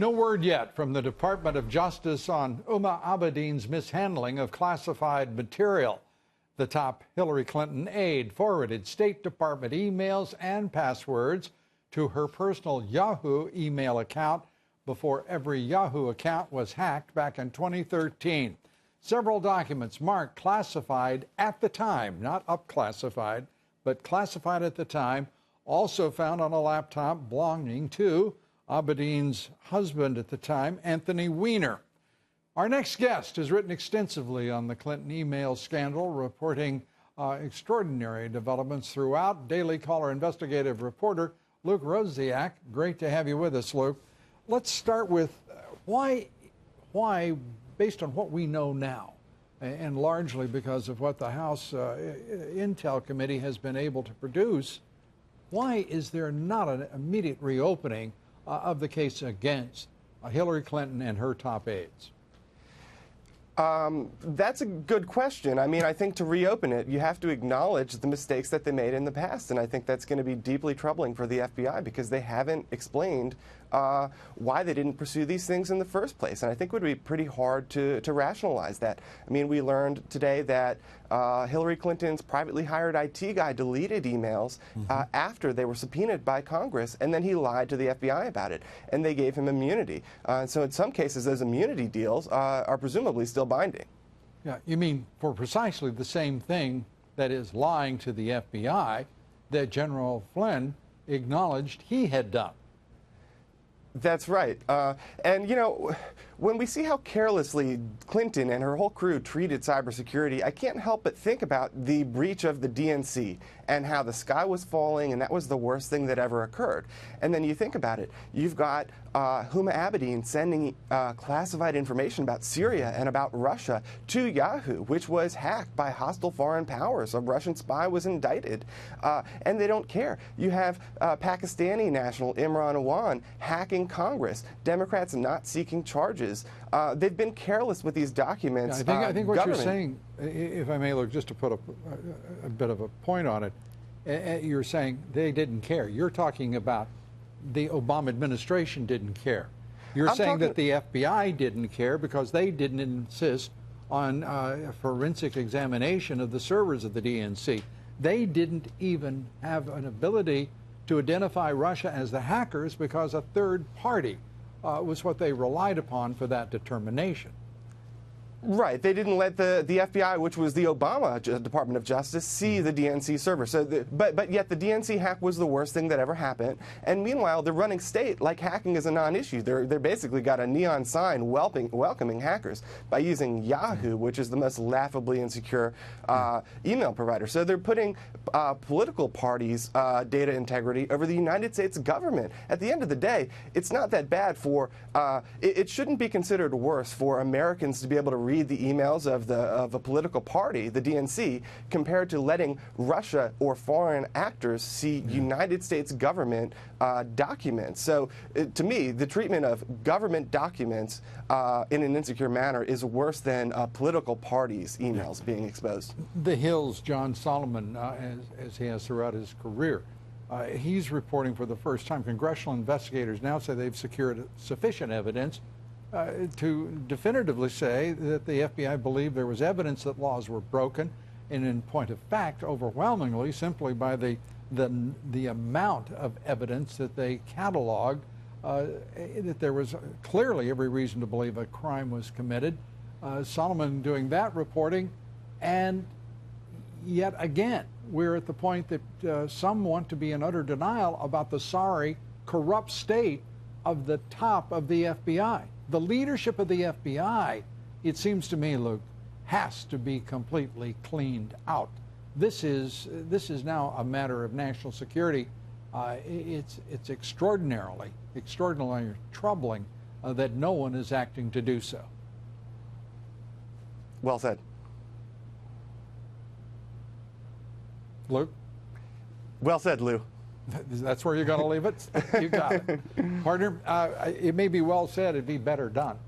No word yet from the Department of Justice on Huma Abedin's mishandling of classified material. The top Hillary Clinton aide forwarded State Department emails and passwords to her personal Yahoo email account before every Yahoo account was hacked back in 2013. Several documents marked classified at the time, not up-classified, but classified at the time, also found on a laptop belonging to Abedin's husband at the time, Anthony Weiner. Our next guest has written extensively on the Clinton email scandal, reporting extraordinary developments throughout. Daily Caller investigative reporter Luke Rosiak. Great to have you with us, Luke. Let's start with why, based on what we know now, and largely because of what the House Intel Committee has been able to produce, why is there not an immediate reopening of the case against Hillary Clinton and her top aides? That's a good question. I mean, I think to reopen it, you have to acknowledge the mistakes that they made in the past. And I think that's going to be deeply troubling for the FBI because they haven't explained why they didn't pursue these things in the first place. And I think it would be pretty hard to rationalize that. I mean, we learned today that Hillary Clinton's privately hired IT guy deleted emails after they were subpoenaed by Congress, and then he lied to the FBI about it, and they gave him immunity. So in some cases, those immunity deals are presumably still binding. Yeah, you mean for precisely the same thing, that is lying to the FBI, that General Flynn acknowledged he had done. That's right. And, you know, when we see how carelessly Clinton and her whole crew treated cybersecurity, I can't help but think about the breach of the DNC and how the sky was falling, and that was the worst thing that ever occurred. And then you think about it. You've got Huma Abedin sending classified information about Syria and about Russia to Yahoo, which was hacked by hostile foreign powers. A Russian spy was indicted, and they don't care. You have Pakistani national Imran Awan hacking Congress, Democrats not seeking charges. They've been careless with these documents. Yeah, I think what you're saying, if I may, look, just to put a bit of a point on it, you're saying they didn't care. You're talking about the Obama administration didn't care. You're saying that the FBI didn't care because they didn't insist on a forensic examination of the servers of the DNC. They didn't even have an ability to identify Russia as the hackers because a third party was what they relied upon for that determination. Right. They didn't let the FBI, which was the Obama Department of Justice, see the DNC server. So, but yet the DNC hack was the worst thing that ever happened. And meanwhile, the running state, like hacking is a non-issue. They're basically got a neon sign welcoming hackers by using Yahoo, which is the most laughably insecure email provider. So they're putting political parties' data integrity over the United States government. At the end of the day, it's not that bad for. It shouldn't be considered worse for Americans to be able to read the emails of a political party, the DNC, compared to letting Russia or foreign actors see United States government documents. So to me, the treatment of government documents in an insecure manner is worse than political parties' emails being exposed. The Hill's John Solomon, as he has throughout his career, he's reporting for the first time. Congressional investigators now say they've secured sufficient evidence to definitively say that the FBI believed there was evidence that laws were broken, and in point of fact, overwhelmingly, simply by the amount of evidence that they cataloged, that there was clearly every reason to believe a crime was committed. Solomon doing that reporting, and yet again, we're at the point that some want to be in utter denial about the sorry, corrupt state of the top of the FBI. The leadership of the FBI, it seems to me, Luke, has to be completely cleaned out. This is now a matter of national security. It's extraordinarily troubling that no one is acting to do so. Well said. Luke? Well said, Lou. That's where you're going to leave it? You got it. Partner, it may be well said, it'd be better done.